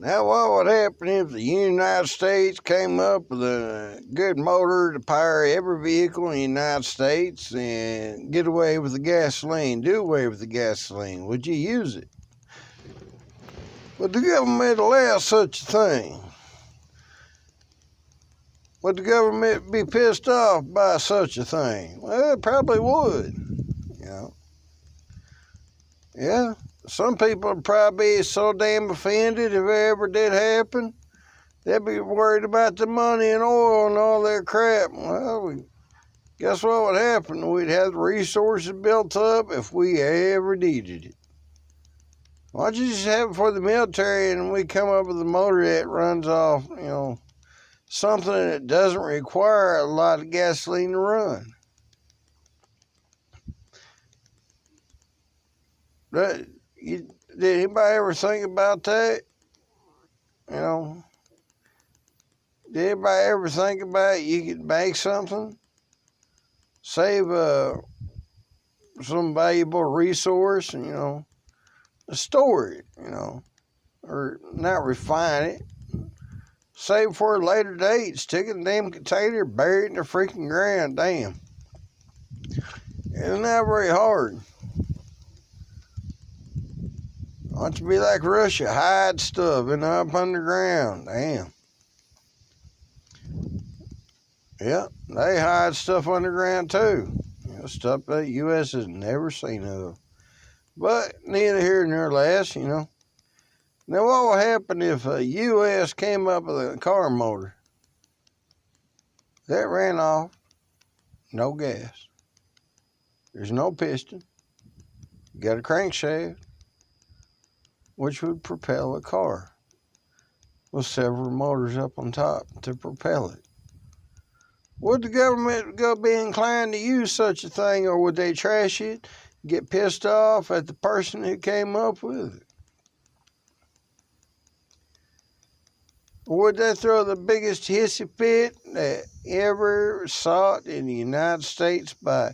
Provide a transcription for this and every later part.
Now, what would happen if the United States came up with a good motor to power every vehicle in the United States and get away with the gasoline, do away with the gasoline? Would you use it? Would the government allow such a thing? Would the government be pissed off by such a thing? Well, it probably would, you know. Yeah, some people would probably be so damn offended if it ever did happen. They'd be worried about the money and oil and all that crap. Well, guess what would happen? We'd have the resources built up if we ever needed it. Why don't you just have it for the military and we come up with a motor that runs off, something that doesn't require a lot of gasoline to run? Did anybody ever think about that? Did anybody ever think about you could make something, save some valuable resource, and store it, or not refine it, save it for a later date, stick it in a damn container, bury it in the freaking ground. Damn, it's not very hard. Why don't you be like Russia, hide stuff up underground? Damn. Yeah, they hide stuff underground too. Stuff that the U.S. has never seen of. But neither here nor less, Now what will happen if the U.S. came up with a car motor that ran off no gas? There's no piston. You got a crankshaft, which would propel a car with several motors up on top to propel it. Would the government be inclined to use such a thing, or would they trash it, get pissed off at the person who came up with it? Or would they throw the biggest hissy fit that ever sought in the United States by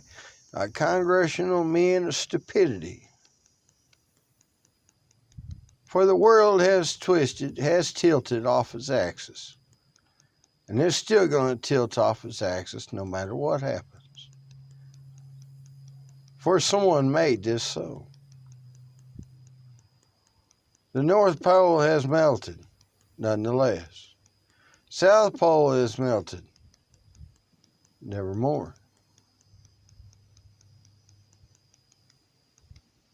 a congressional men of stupidity? For the world has tilted off its axis. And it's still going to tilt off its axis no matter what happens. For someone made this so. The North Pole has melted, nonetheless. South Pole has melted, nevermore.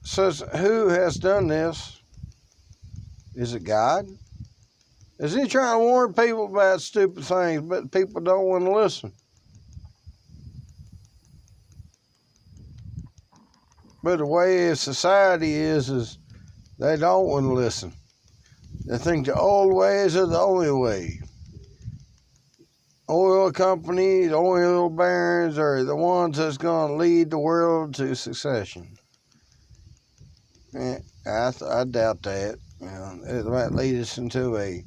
So who has done this? Is it God? Is he trying to warn people about stupid things, but people don't want to listen? But the way society is they don't want to listen. They think the old ways are the only way. Oil companies, oil barons are the ones that's going to lead the world to succession. I doubt that. It might lead us into a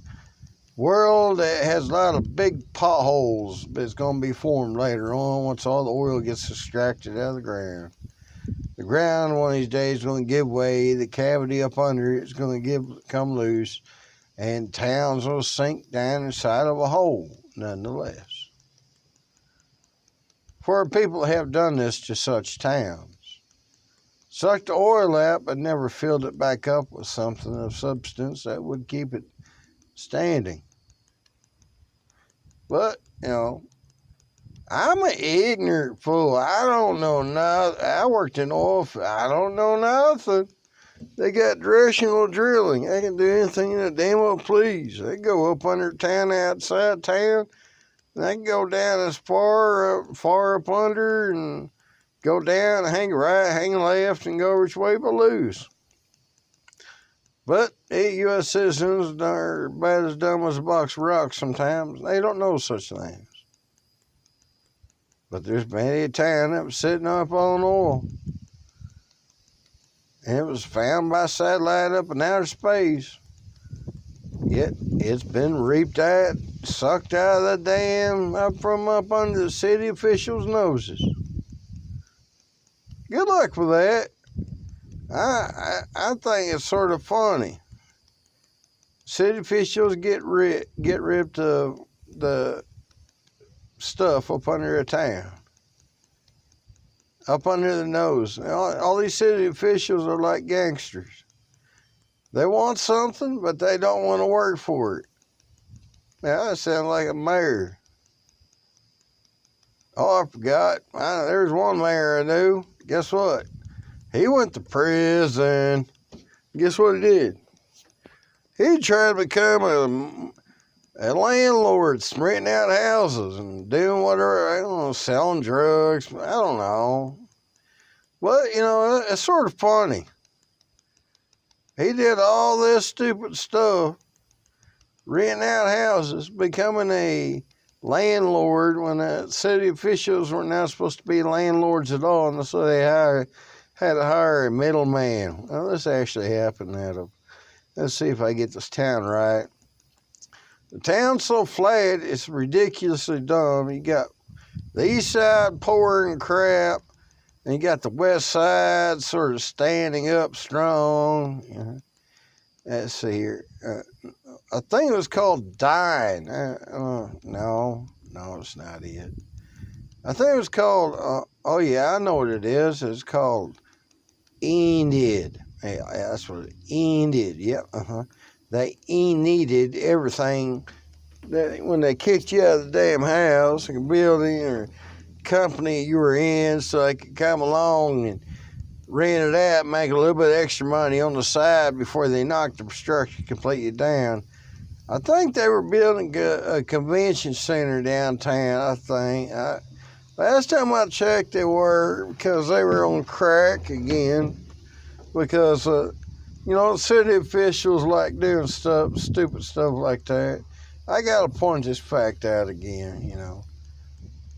world that has a lot of big potholes that's going to be formed later on once all the oil gets extracted out of the ground. The ground one of these days is going to give way. The cavity up under it is going to come loose, and towns will sink down inside of a hole, nonetheless. For people have done this to such towns. Sucked the oil out, but never filled it back up with something of substance that would keep it standing. But, I'm an ignorant fool. I don't know nothing. I worked in oil. I don't know nothing. They got directional drilling. They can do anything in the damn well please. They go up under town, outside town. They can go down as far up under and go down, hang right, hang left, and go which way but loose. But U.S. citizens are about as dumb as a box of rocks sometimes. They don't know such things. But there's many a town that was sitting up on oil. And it was found by satellite up in outer space. Yet it's been reaped out, sucked out of the dam from up under the city officials' noses. Good luck with that. I think it's sort of funny. City officials get rid of the stuff up under their town, up under the nose. All these city officials are like gangsters. They want something, but they don't want to work for it. Now, that sounds like a mayor. Oh, I forgot. There's one mayor I knew. Guess what? He went to prison. Guess what he did? He tried to become a landlord, renting out houses and doing whatever, I don't know, selling drugs. I don't know. But, it's sort of funny. He did all this stupid stuff, renting out houses, becoming a landlord when the city officials were not supposed to be landlords at all, and so they had to hire a middleman. Well, this actually happened let's see if I get this town right. The town's so flat, it's ridiculously dumb. You got the east side poor and crap, and you got the west side sort of standing up strong. Let's see here. I think it was called Dying. No, it's not it. I think it was called, oh yeah, I know what it is. It's called Ended. Yeah, that's what it ended. Yep, They needed everything that when they kicked you out of the damn house, or building, or company you were in, so they could come along and rent it out, make a little bit of extra money on the side before they knocked the structure completely down. I think they were building a convention center downtown, I think. Last time I checked, they were, because they were on crack again. Because, city officials like doing stupid stuff like that. I got to point this fact out again,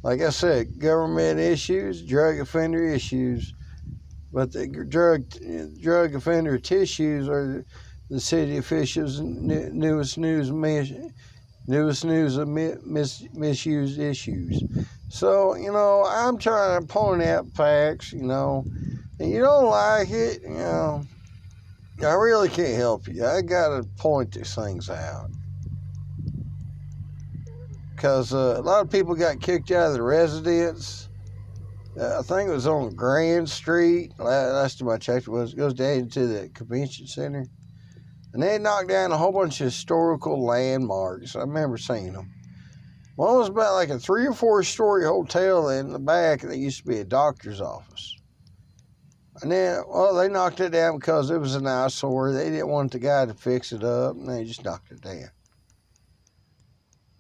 Like I said, government issues, drug offender issues. But the drug offender tissues are the city officials' newest news of misused issues. So, I'm trying to point out facts, and you don't like it, I really can't help you. I got to point these things out. Because a lot of people got kicked out of the residence. I think it was on Grand Street. Last time I checked, it goes down to the convention center. And they knocked down a whole bunch of historical landmarks. I remember seeing them. One was about like a 3 or 4 story hotel in the back that used to be a doctor's office. And then, they knocked it down because it was an eyesore. They didn't want the guy to fix it up, and they just knocked it down.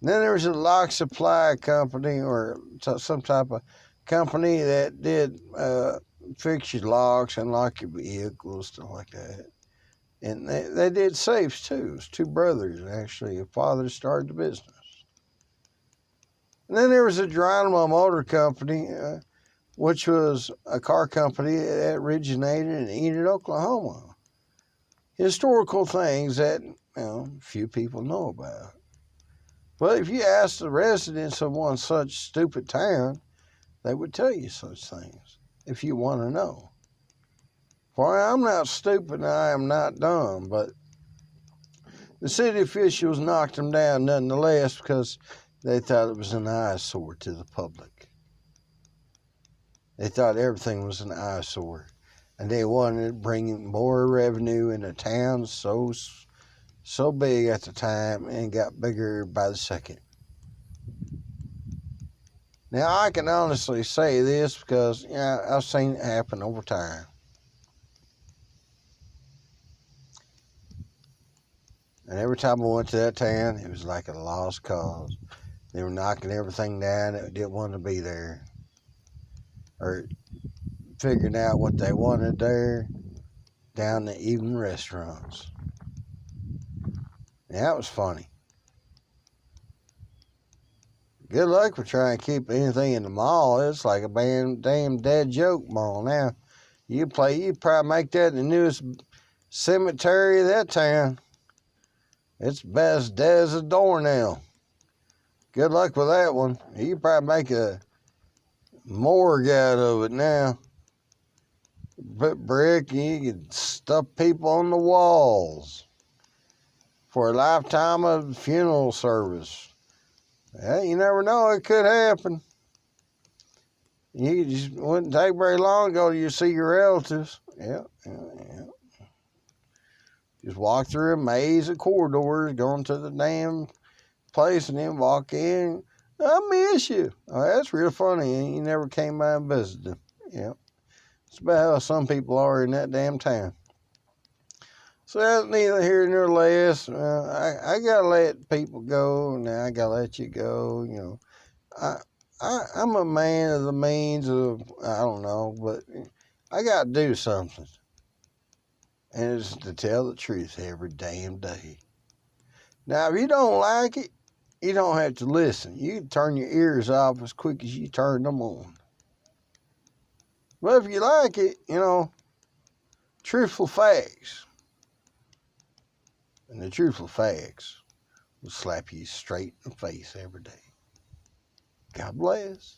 And then there was a lock supply company or some type of company that did fix your locks, unlock your vehicles, stuff like that. And they did safes too. It was 2 brothers, actually. A father started the business. And then there was a Geronimo Motor Company, which was a car company that originated in Enid, Oklahoma. Historical things that, few people know about. But if you ask the residents of one such stupid town, they would tell you such things, if you want to know. For I'm not stupid and I am not dumb, but the city officials knocked them down nonetheless because they thought it was an eyesore to the public. They thought everything was an eyesore, and they wanted to bring more revenue in a town so big at the time and got bigger by the second. Now, I can honestly say this because I've seen it happen over time. And every time I went to that town, it was like a lost cause. They were knocking everything down that didn't want to be there, or figuring out what they wanted there, down to even restaurants. And that was funny. Good luck with trying to keep anything in the mall. It's like a damn dead joke mall now. You probably make that the newest cemetery of that town. It's best dead as a doornail. Good luck with that one. You probably make a morgue out of it now. Put brick, and you can stuff people on the walls. for a lifetime of funeral service. Yeah, you never know, it could happen. You just wouldn't take very long ago to see your relatives. Yeah. Just walk through a maze of corridors, going to the damn place, and then walk in. I miss you. Oh, that's real funny. You never came by and visited. Yeah. It's about how some people are in that damn town. So that's neither here nor less. I gotta let people go, and I gotta let you go. You know, I'm a man of the means of, I don't know, but I gotta do something, and it's to tell the truth every damn day. Now, if you don't like it, you don't have to listen. You can turn your ears off as quick as you turn them on. But if you like it, you know, truthful facts. And the truthful facts will slap you straight in the face every day. God bless.